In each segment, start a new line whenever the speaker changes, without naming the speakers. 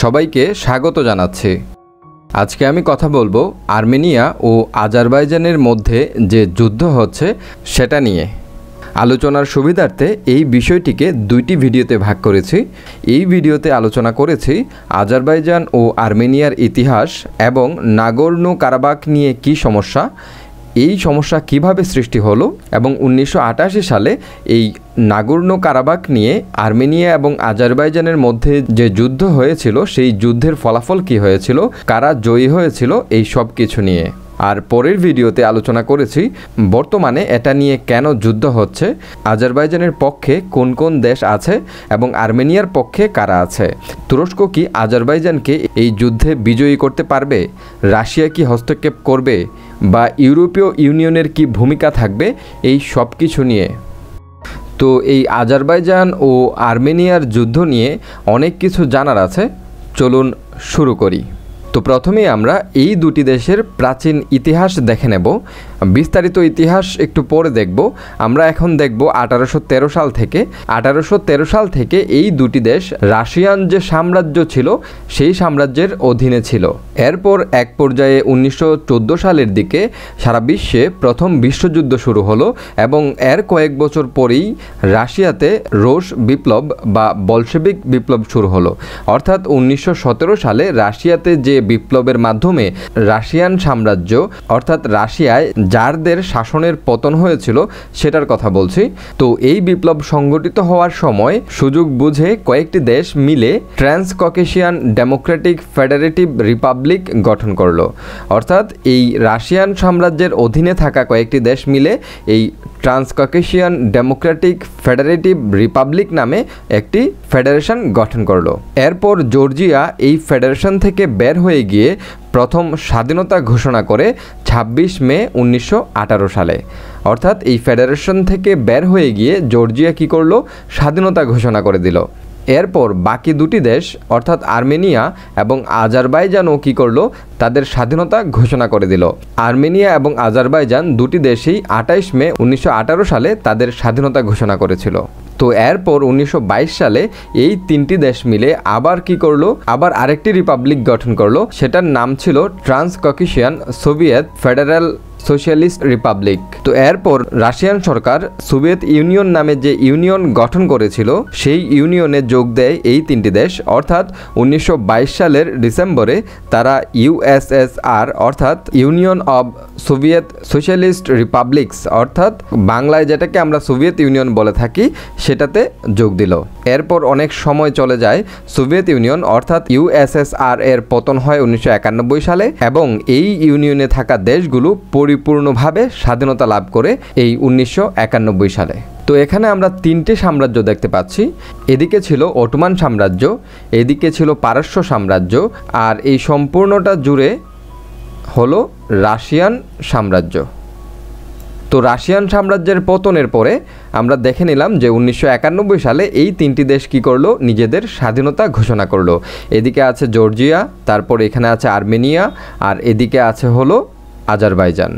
সবাইকে স্বাগত জানাচ্ছি। আজকে আমি কথা বলবো আর্মেনিয়া ও আজারবাইজানের মধ্যে যে যুদ্ধ হচ্ছে সেটা নিয়ে। আলোচনার সুবিধার্থে এই বিষয়টিকে দুইটি ভিডিওতে ভাগ করেছি। এই ভিডিওতে আলোচনা করেছি আজারবাইজান ও আর্মেনিয়ার ইতিহাস এবং নাগোর্নো কারাবাখ নিয়ে কী সমস্যা, এই সমস্যা কিভাবে সৃষ্টি হলো এবং 1988 সালে এই নাগোর্নো কারাবাখ নিয়ে আর্মেনিয়া এবং আজারবাইজানের মধ্যে যে যুদ্ধ হয়েছিল সেই যুদ্ধের ফলাফল কী হয়েছিল, কারা জয়ী হয়েছিল, এই সব কিছু নিয়ে। আর পরের ভিডিওতে আলোচনা করেছি বর্তমানে এটা নিয়ে কেন যুদ্ধ হচ্ছে, আজারবাইজানের পক্ষে কোন কোন দেশ আছে এবং আর্মেনিয়ার পক্ষে কারা আছে, তুরস্ক কি আজারবাইজানকে এই যুদ্ধে বিজয়ী করতে পারবে, রাশিয়া কি হস্তক্ষেপ করবে বা ইউরোপীয় ইউনিয়নের কি ভূমিকা থাকবে, এই সব কিছু নিয়ে। তো এই আজারবাইজান ও আর্মেনিয়ার যুদ্ধ নিয়ে অনেক কিছু জানার আছে, চলুন শুরু করি। তো প্রথমেই আমরা এই দুটি দেশের প্রাচীন ইতিহাস দেখে নেব। বিস্তারিত ইতিহাস একটু পরে দেখব। আমরা এখন দেখব 1813 সাল থেকে। 1813 সাল থেকে এই দুটি দেশ রাশিয়ান যে সাম্রাজ্য ছিল সেই সাম্রাজ্যের অধীনে ছিল। এরপর এক পর্যায়ে 1914 সালের দিকে সারা বিশ্বে প্রথম বিশ্বযুদ্ধ শুরু হলো এবং এর কয়েক বছর পরেই রাশিয়াতে রুশ বিপ্লব বা বলশেভিক বিপ্লব শুরু হলো। অর্থাৎ 1917 সালে রাশিয়াতে যে বিপ্লবের মাধ্যমে রাশিয়ান সাম্রাজ্য অর্থাৎ রাশিয়ায় জারদের শাসনের পতন হয়েছিল সেটার কথা বলছি। তো এই বিপ্লব সংগঠিত হওয়ার সময় সুযোগ বুঝে কয়েকটি দেশ মিলে ট্রান্সককেশিয়ান ডেমোক্রেটিক ফেডারেটিভ রিপাবলিক গঠন করলো। অর্থাৎ এই রাশিয়ান সাম্রাজ্যের অধীনে থাকা কয়েকটি দেশ মিলে এই ট্রান্সককেশিয়ান ডেমোক্রেটিক ফেডারেটিভ রিপাবলিক নামে একটি ফেডারেশন গঠন করলো। এরপর জর্জিয়া এই ফেডারেশন থেকে বের হয়ে গিয়ে প্রথম স্বাধীনতা ঘোষণা করে 26 মে 1918 সালে। অর্থাৎ এই ফেডারেশন থেকে বের হয়ে গিয়ে জর্জিয়া কী করলো, স্বাধীনতা ঘোষণা করে দিল। এরপর বাকি দুটি দেশ অর্থাৎ আর্মেনিয়া এবং আজারবাইজানও কী করলো, তাদের স্বাধীনতা ঘোষণা করে দিল। আর্মেনিয়া এবং আজারবাইজান দুটি দেশেই 28 মে 1918 সালে তাদের স্বাধীনতা ঘোষণা করেছিল। তো এরপর 1922 সালে এই তিনটি দেশ মিলে আবার কি করলো, আবার আরেকটি রিপাবলিক গঠন করলো। সেটার নাম ছিল ট্রান্সককেশিয়ান সোভিয়েত ফেডারেল সোশ্যালিস্ট রিপাবলিক। তো এরপর রাশিয়ান সরকার সোভিয়েত ইউনিয়ন নামে যে ইউনিয়ন গঠন করেছিল সেই ইউনিয়নে যোগ দেয় এই তিনটি দেশ। অর্থাৎ 1922 সালের ডিসেম্বরে তারা ইউএসএসআর অর্থাৎ ইউনিয়ন অব সোভিয়েত সোশ্যালিস্ট রিপাবলিকস অর্থাৎ বাংলায় যেটাকে আমরা সোভিয়েত ইউনিয়ন বলে থাকি সেটাতে যোগ দিল। এরপর অনেক সময় চলে যায়, সোভিয়েত ইউনিয়ন অর্থাৎ ইউএসএসআর এর পতন হয় 1991 সালে এবং এই ইউনিয়নে থাকা দেশগুলো পরিপূর্ণভাবে স্বাধীনতা লাভ করে এই 1991 সালে। তো এখানে আমরা তিনটে সাম্রাজ্য দেখতে পাচ্ছি। এদিকে ছিল অটোমান সাম্রাজ্য, এদিকে ছিল পারস্য সাম্রাজ্য, আর এই সম্পূর্ণটা জুড়ে হলো রাশিয়ান সাম্রাজ্য। তো রাশিয়ান সাম্রাজ্যের পতনের পরে আমরা দেখে নিলাম যে 1991 সালে এই তিনটি দেশ কী করলো, নিজেদের স্বাধীনতা ঘোষণা করলো। এদিকে আছে জর্জিয়া, তারপর এখানে আছে আর্মেনিয়া, আর এদিকে আছে হলো আজারবাইজান,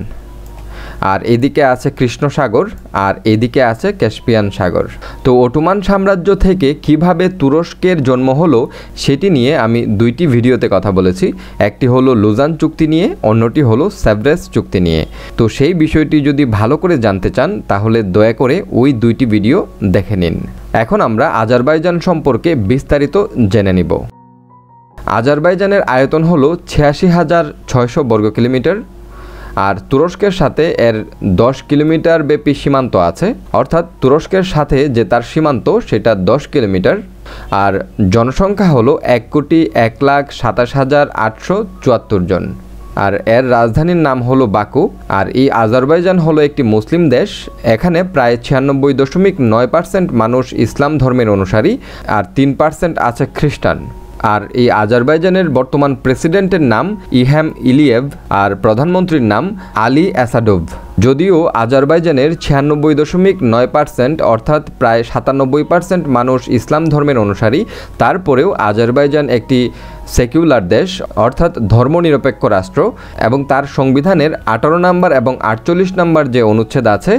আর এদিকে আছে কৃষ্ণ সাগর, আর এদিকে আছে ক্যাস্পিয়ান সাগর। তো অটোমান সাম্রাজ্য থেকে কিভাবে তুরস্কের জন্ম হলো সেটি নিয়ে আমি দুইটি ভিডিওতে কথা বলেছি। একটি হলো লুজান চুক্তি নিয়ে, অন্যটি হলো সেভরেস চুক্তি নিয়ে। তো সেই বিষয়টি যদি ভালো করে জানতে চান তাহলে দয়া করে ওই দুইটি ভিডিও দেখে নিন। এখন আমরা আজারবাইজান সম্পর্কে বিস্তারিত জেনে নিব। আজারবাইজানের আয়তন হলো 86,600 বর্গ কিলোমিটার, আর তুরস্কের সাথে এর 10 কিলোমিটার ব্যাপী সীমান্ত আছে। অর্থাৎ তুরস্কের সাথে যে তার সীমান্ত সেটা 10 কিলোমিটার। আর জনসংখ্যা হলো 1,27,874 জন। আর এর রাজধানীর নাম হলো বাকু। আর এই আজারবাইজান হলো একটি মুসলিম দেশ। এখানে প্রায় 96.9% মানুষ ইসলাম ধর্মের অনুসারী, আর 3% আছে খ্রিস্টান। আর এই আজারবাইজানের বর্তমান প্রেসিডেন্টের নাম ইলহাম আলিয়েভ, আর প্রধানমন্ত্রীর নাম আলী আসাদোভ। যদিও আজারবাইজানের 96.9% অর্থাৎ প্রায় 97% মানুষ ইসলাম ধর্মের অনুসারী, তারপরেও আজারবাইজান একটি সেকুলার দেশ অর্থাৎ ধর্মনিরপেক্ষ রাষ্ট্র এবং তার সংবিধানের 18 নম্বর এবং 48 নম্বর যে অনুচ্ছেদ আছে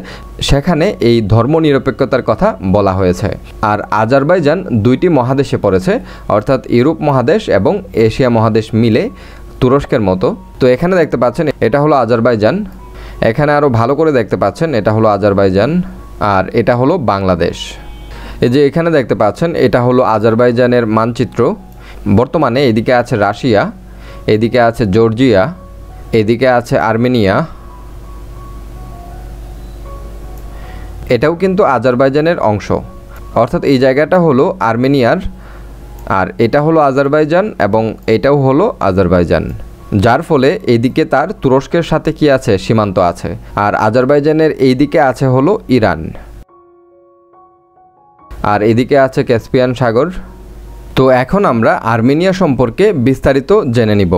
সেখানে এই ধর্মনিরপেক্ষতার কথা বলা হয়েছে। আর আজারবাইজান দুইটি মহাদেশে পড়েছে, অর্থাৎ ইউরোপ মহাদেশ এবং এশিয়া মহাদেশ মিলে তুরস্কের মতো। তো এখানে দেখতে পাচ্ছেন এটা হলো আজারবাইজান, এখানে আরও ভালো করে দেখতে পাচ্ছেন এটা হলো আজারবাইজান, আর এটা হলো বাংলাদেশ। এই যে এখানে দেখতে পাচ্ছেন এটা হলো আজারবাইজানের মানচিত্র। বর্তমানে এদিকে আছে রাশিয়া, এদিকে আছে জর্জিয়া, এদিকে আছে আর্মেনিয়া, এটাও কিন্তু আজারবাইজানের অংশ, অর্থাৎ এই জায়গাটা হলো আর্মেনিয়ার, আর এটা হলো আজারবাইজান এবং এটাও হলো আজারবাইজান, যার ফলে এইদিকে তার তুরস্কের সাথে কি আছে, সীমান্ত আছে। আর আজারবাইজানের এইদিকে আছে হলো ইরান, আর এদিকে আছে ক্যাসপিয়ান সাগর। তো এখন আমরা আর্মেনিয়া সম্পর্কে বিস্তারিত জেনে নিব।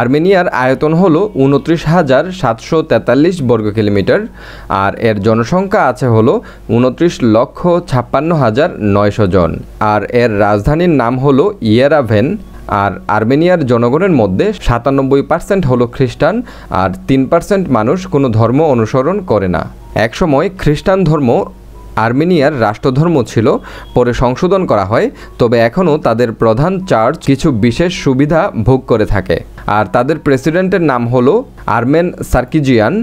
আর্মেনিয়ার আয়তন হলো 29,743 বর্গ কিলোমিটার, আর এর জনসংখ্যা আছে হলো 29,56,900 জন, আর এর রাজধানীর নাম হলো ইয়েরাভেন। আর আর্মেনিয়ার জনগণের মধ্যে 97% হলো খ্রিস্টান, আর 3% মানুষ কোনো ধর্ম অনুসরণ করে না। একসময় খ্রিস্টান ধর্ম আর্মেনিয়ার রাষ্ট্রধর্ম ছিল, পরে সংশোধন করা হয়, তবে এখনও তাদের প্রধান চার্চ কিছু বিশেষ সুবিধা ভোগ করে থাকে। আর তাদের প্রেসিডেন্টের নাম হলো আর্মেন সার্কিজিয়ান,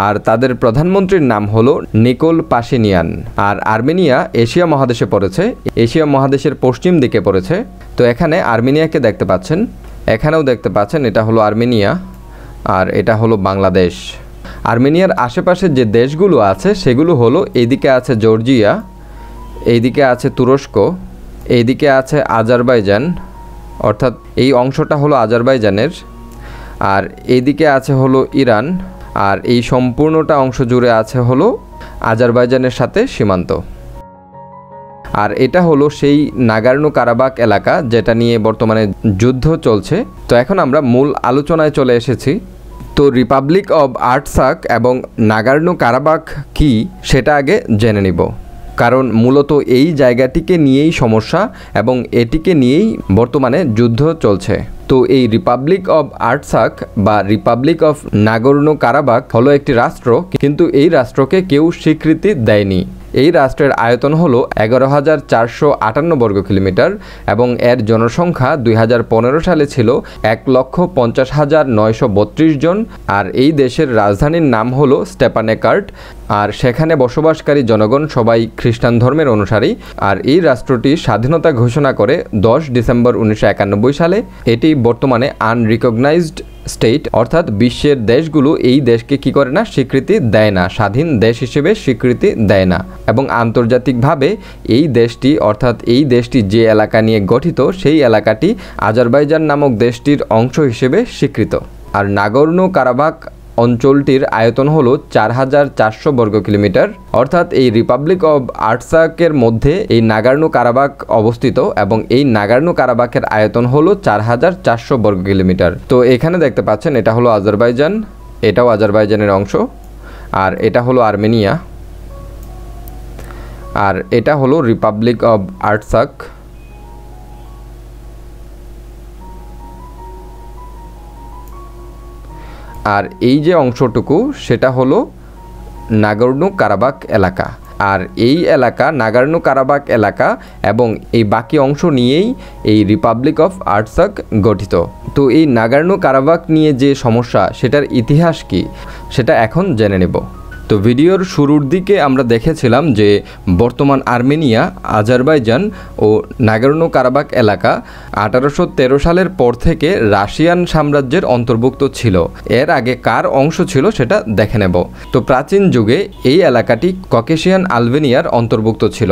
আর তাদের প্রধানমন্ত্রীর নাম হলো নিকোল পাশিনিয়ান। আর আর্মেনিয়া এশিয়া মহাদেশে পড়েছে, এশিয়া মহাদেশের পশ্চিম দিকে পড়েছে। তো এখানে আর্মেনিয়াকে দেখতে পাচ্ছেন, এখানেও দেখতে পাচ্ছেন এটা হলো আর্মেনিয়া, আর এটা হলো বাংলাদেশ। আর্মেনিয়ার আশেপাশে যে দেশগুলো আছে সেগুলো হলো এইদিকে আছে জর্জিয়া, এইদিকে আছে তুরস্ক, এইদিকে আছে আজারবাইজান, অর্থাৎ এই অংশটা হলো আজারবাইজানের, আর এইদিকে আছে হলো ইরান, আর এই সম্পূর্ণটা অংশ জুড়ে আছে হলো আজারবাইজানের সাথে সীমান্ত। আর এটা হলো সেই নাগোর্নো কারাবাখ এলাকা যেটা নিয়ে বর্তমানে যুদ্ধ চলছে। তো এখন আমরা মূল আলোচনায় চলে এসেছি। তো রিপাবলিক অব আর্টসাক এবং নাগোর্নো কারাবাখ কি সেটা আগে জেনে নিব, কারণ মূলত এই জায়গাটিকে নিয়েই সমস্যা এবং এটিকে নিয়েই বর্তমানে যুদ্ধ চলছে। তো এই রিপাবলিক অব আর্টসাক বা রিপাবলিক অফ নাগোর্নো কারাবাখ হলো একটি রাষ্ট্র, কিন্তু এই রাষ্ট্রকে কেউ স্বীকৃতি দেয়নি। এই রাষ্ট্রের আয়তন হলো 11,458 বর্গ কিলোমিটার এবং এর জনসংখ্যা 2015 সালে ছিল 1,50,932 জন। আর এই দেশের রাজধানীর নাম হলো স্টেপানেকার্ট, আর সেখানে বসবাসকারী জনগণ সবাই খ্রিস্টান ধর্মের অনুসারী। আর এই রাষ্ট্রটি স্বাধীনতা ঘোষণা করে 10 ডিসেম্বর 1991 সালে। এটি বর্তমানে আনরিকগনাইজড স্টেট, অর্থাৎ বিশ্বের দেশগুলো এই দেশকে কি করে না, স্বীকৃতি দেয় না, স্বাধীন দেশ হিসেবে স্বীকৃতি দেয় না। এবং আন্তর্জাতিকভাবে এই দেশটি, অর্থাৎ এই দেশটি যে এলাকা নিয়ে গঠিত সেই এলাকাটি আজারবাইজান নামক দেশটির অংশ হিসেবে স্বীকৃত। আর নাগোর্নো কারাবাখ অঞ্চলটির আয়তন হলো 4,400 বর্গ কিলোমিটার, অর্থাৎ এই রিপাবলিক অব আর্টসাকের মধ্যে এই নাগোর্নো কারাবাখ অবস্থিত এবং এই নাগোর্নো কারাবাখের আয়তন হলো 4,400 বর্গ কিলোমিটার। তো এখানে দেখতে পাচ্ছেন এটা হলো আজারবাইজান, এটাও আজারবাইজানের অংশ, আর এটা হলো আর্মেনিয়া, আর এটা হলো রিপাবলিক অব আর্টসাক। আর এই যে অংশটুকু সেটা হলো নাগোর্নো কারাবাখ এলাকা। আর এই এলাকা নাগোর্নো কারাবাখ এলাকা এবং এই বাকি অংশ নিয়েই এই রিপাবলিক অফ আর্টসাক গঠিত। তো এই নাগোর্নো কারাবাখ নিয়ে যে সমস্যা সেটার ইতিহাস কি সেটা এখন জেনে নেব। তো ভিডিওর শুরুর দিকে আমরা দেখেছিলাম যে বর্তমান আর্মেনিয়া, আজারবাইজান ও নাগোর্নো কারাবাখ এলাকা 1813 সালের পর থেকে রাশিয়ান সাম্রাজ্যের অন্তর্ভুক্ত ছিল। এর আগে কার অংশ ছিল সেটা দেখে নেব। তো প্রাচীন যুগে এই এলাকাটি ককেশিয়ান আলবেনিয়ার অন্তর্ভুক্ত ছিল,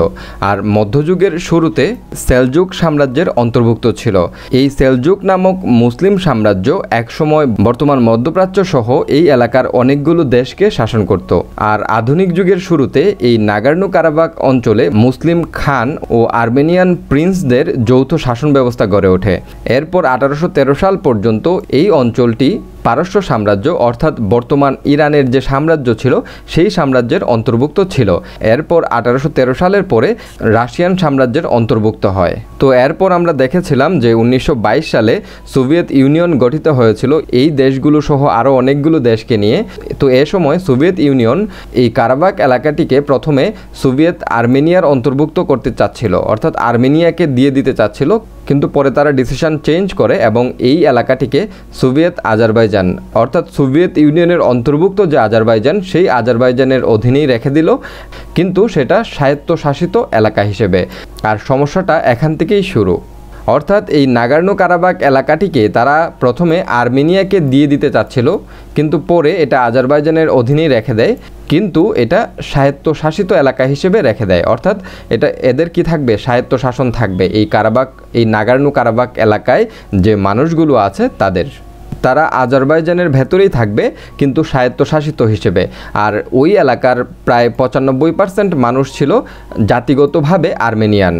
আর মধ্যযুগের শুরুতে সেলজুক সাম্রাজ্যের অন্তর্ভুক্ত ছিল। এই সেলজুক নামক মুসলিম সাম্রাজ্য একসময় বর্তমান মধ্যপ্রাচ্য সহ এই এলাকার অনেকগুলো দেশকে শাসন করত। আর আধুনিক যুগের শুরুতে এই নাগোর্নো কারাবাখ অঞ্চলে মুসলিম খান ও আর্মেনিয়ান প্রিন্সদের যৌথ শাসন ব্যবস্থা গড়ে ওঠে। এরপর 1813 সাল পর্যন্ত এই অঞ্চলটি পারস্য সাম্রাজ্য অর্থাৎ বর্তমান ইরানের যে সাম্রাজ্য ছিল সেই সাম্রাজ্যের অন্তর্ভুক্ত ছিল। এরপর 1813 সালের পরে রাশিয়ান সাম্রাজ্যের অন্তর্ভুক্ত হয়। তো এরপর আমরা দেখেছিলাম যে 1922 সালে সোভিয়েত ইউনিয়ন গঠিত হয়েছিল এই দেশগুলো সহ আরও অনেকগুলো দেশকে নিয়ে। তো এ সময় সোভিয়েত ইউনিয়ন এই কারাবাখ এলাকাটিকে প্রথমে সোভিয়েত আর্মেনিয়ার অন্তর্ভুক্ত করতে চাচ্ছিল, অর্থাৎ আর্মেনিয়াকে দিয়ে দিতে চাচ্ছিল, কিন্তু পরে তারা ডিসিশন চেঞ্জ করে এবং এই এলাকাটিকে সোভিয়েত আজারবাইজান অর্থাৎ সোভিয়েত ইউনিয়নের অন্তর্ভুক্ত যে আজারবাইজান সেই আজারবাইজানের অধীনেই রেখে দিল, কিন্তু সেটা স্বায়ত্তশাসিত এলাকা হিসেবে। আর সমস্যাটা এখান থেকেই শুরু, অর্থাৎ এই নাগার্নো কারাবাখ এলাকাটিকে তারা প্রথমে আর্মেনিয়াকে দিয়ে দিতে চাচ্ছিল, কিন্তু পরে এটা আজারবাইজানের অধীনেই রেখে দেয়, কিন্তু এটা স্বায়ত্তশাসিত এলাকা হিসেবে রেখে দেয়। অর্থাৎ এটা এদের কি থাকবে, স্বায়ত্তশাসন থাকবে এই কারাবাখ, এই নাগার্নো কারাবাখ এলাকায় যে মানুষগুলো আছে তারা আজারবাইজানের ভেতরেই থাকবে কিন্তু স্বায়ত্তশাসিত হিসেবে। আর ওই এলাকার প্রায় 95% মানুষ ছিল জাতিগতভাবে আর্মেনিয়ান।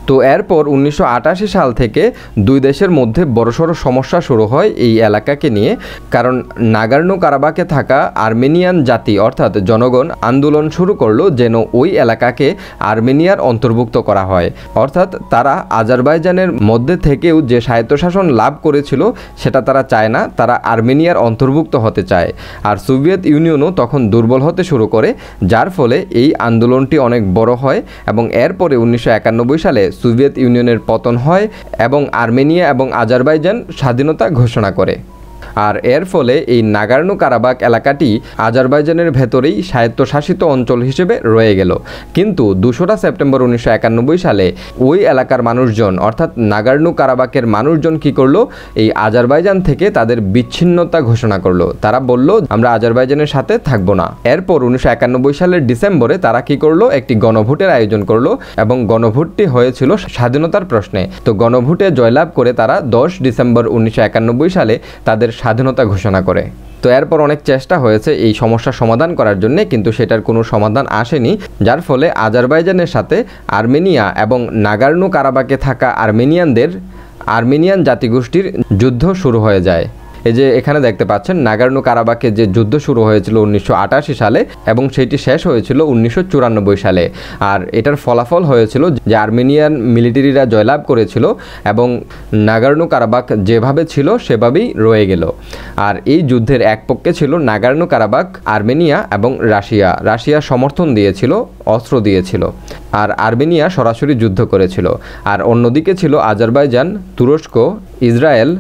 তো এরপর 1988 সাল থেকে দুই দেশের মধ্যে বড়সড় সমস্যা শুরু হয় এই এলাকাকে নিয়ে, কারণ নাগার্নো কারাবাখে থাকা আর্মেনিয়ান জাতি অর্থাৎ জনগণ আন্দোলন শুরু করলো যেন ওই এলাকাকে আর্মেনিয়ার অন্তর্ভুক্ত করা হয়। অর্থাৎ তারা আজারবাইজানের মধ্যে থেকেও যে স্বায়ত্তশাসন লাভ করেছিল সেটা তারা চায় না, তারা আর্মেনিয়ার অন্তর্ভুক্ত হতে চায়। আর সোভিয়েত ইউনিয়নও তখন দুর্বল হতে শুরু করে, যার ফলে এই আন্দোলনটি অনেক বড় হয় এবং এরপরে 1991 সালে সোভিয়েত ইউনিয়নের পতন হয় এবং আর্মেনিয়া এবং আজারবাইজান স্বাধীনতা ঘোষণা করে। আর এর ফলে এই নাগার্নো কারাবাখ এলাকাটি আজারবাইজানের ভেতরেই স্বায়ত্তশাসিত অঞ্চল হিসেবে রয়ে গেল। কিন্তু 2রা সেপ্টেম্বর 1991 সালে ওই এলাকার মানুষজন অর্থাৎ নাগার্নো কারাবাখের মানুষজন কি করলো, এই আজারবাইজান থেকে তাদের বিচ্ছিন্নতা ঘোষণা করলো। তারা বলল আমরা আজারবাইজানের সাথে থাকবো না। এরপর 1991 সালের ডিসেম্বরে তারা কি করলো, একটি গণভোটের আয়োজন করলো এবং গণভোটটি হয়েছিল স্বাধীনতার প্রশ্নে। তো গণভোটে জয়লাভ করে তারা 10 ডিসেম্বর 1991 সালে তাদের স্বাধীনতা ঘোষণা করে। তো এরপর অনেক চেষ্টা হয়েছে এই সমস্যা সমাধান করার জন্য, কিন্তু সেটার কোনো সমাধান আসেনি, যার ফলে আজারবাইজানের সাথে আর্মেনিয়া এবং নাগার্নো কারাবাখে থাকা আর্মেনিয়ান জাতিগোষ্ঠীর যুদ্ধ শুরু হয়ে যায়। এই যে এখানে দেখতে পাচ্ছেন নাগার্নো কারাবাখে যে যুদ্ধ শুরু হয়েছিল 1988 সালে এবং সেটি শেষ হয়েছিল 1994 সালে। আর এটার ফলাফল হয়েছিল যে আর্মেনিয়ান মিলিটারিরা জয়লাভ করেছিল এবং নাগার্নো কারাবাখ যেভাবে ছিল সেভাবেই রয়ে গেল। আর এই যুদ্ধের এক পক্ষে ছিল নাগার্নো কারাবাখ, আর্মেনিয়া এবং রাশিয়া সমর্থন দিয়েছিল, অস্ত্র দিয়েছিল, আর আর্মেনিয়া সরাসরি যুদ্ধ করেছিল। আর অন্যদিকে ছিল আজারবাইজান, তুরস্ক, ইসরায়েল,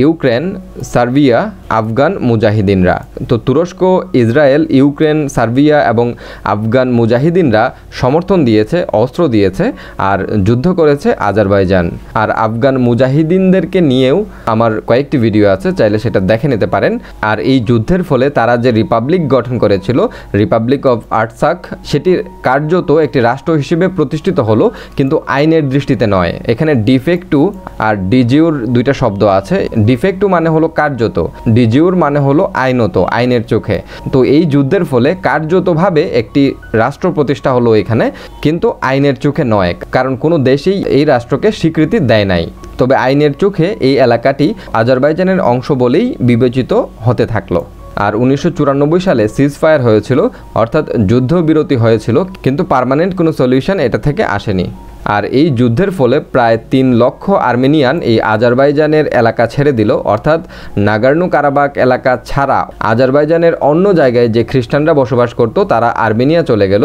ইউক্রেন, সার্বিয়া, আফগান মুজাহিদিনরা। তো তুরস্ক, ইসরায়েল, ইউক্রেন, সার্বিয়া এবং আফগান মুজাহিদিনরা সমর্থন দিয়েছে, অস্ত্র দিয়েছে আর যুদ্ধ করেছে আজারবাইজান। আর আফগান মুজাহিদিনদেরকে নিয়েও আমার কয়েকটি ভিডিও আছে, চাইলে সেটা দেখে নিতে পারেন। আর এই যুদ্ধের ফলে তারা যে রিপাবলিক গঠন করেছিল, রিপাবলিক অফ আর্টসাক, সেটির কার্যত একটি রাষ্ট্র হিসেবে প্রতিষ্ঠিত হলো, কিন্তু আইনের দৃষ্টিতে নয়। এখানে ডিফেক্টু আর ডিজিউর দুইটা শব্দ আছে। ডিফেক্টু মানে হলো কার্যত, ডিজিউর মানে হলো আইনত, আইনের চোখে। তো এই যুদ্ধের ফলে কার্যতভাবে একটি রাষ্ট্র প্রতিষ্ঠা হলো এখানে, কিন্তু আইনের চোখে নয়, কারণ কোনো দেশেই এই রাষ্ট্রকে স্বীকৃতি দেয় নাই। তবে আইনের চোখে এই এলাকাটি আজারবাইজানের অংশ বলেই বিবেচিত হতে থাকলো। আর 1994 সালে সিজফায়ার হয়েছিল, অর্থাৎ যুদ্ধবিরতি হয়েছিল, কিন্তু পার্মানেন্ট কোনো সলিউশন এটা থেকে আসেনি। আর এই যুদ্ধের ফলে প্রায় 3 লক্ষ আর্মেনিয়ান এই আজারবাইজানের এলাকা ছেড়ে দিল, অর্থাৎ নাগার্নো কারাবাখ এলাকা ছাড়া আজারবাইজানের অন্য জায়গায় যে খ্রিস্টানরা বসবাস করত তারা আর্মেনিয়া চলে গেল।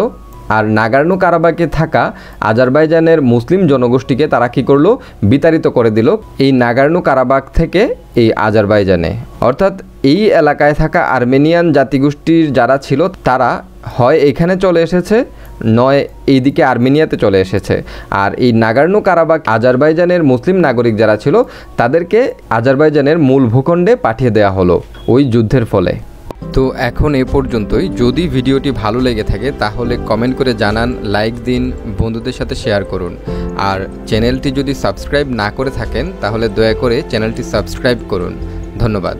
আর নাগার্নো কারাবাখে থাকা আজারবাইজানের মুসলিম জনগোষ্ঠীকে তারা কী করলো, বিতাড়িত করে দিল এই নাগার্নো কারাবাখ থেকে এই আজারবাইজানে। অর্থাৎ এই এলাকায় থাকা আর্মেনিয়ান জাতিগোষ্ঠীর যারা ছিল তারা হয় এখানে চলে এসেছে, নয় এইদিকে আর্মেনিয়াতে চলে এসেছে। আর এই নাগার্নো কারাবাখ আজারবাইজানের মুসলিম নাগরিক যারা ছিল তাদেরকে আজারবাইজানের মূল ভূখণ্ডে পাঠিয়ে দেওয়া হলো ওই যুদ্ধের ফলে। তো এখন এ পর্যন্তই। যদি ভিডিওটি ভালো লেগে থাকে তাহলে কমেন্ট করে জানান, লাইক দিন, বন্ধুদের সাথে শেয়ার করুন। আর চ্যানেলটি যদি সাবস্ক্রাইব না করে থাকেন তাহলে দয়া করে চ্যানেলটি সাবস্ক্রাইব করুন। ধন্যবাদ।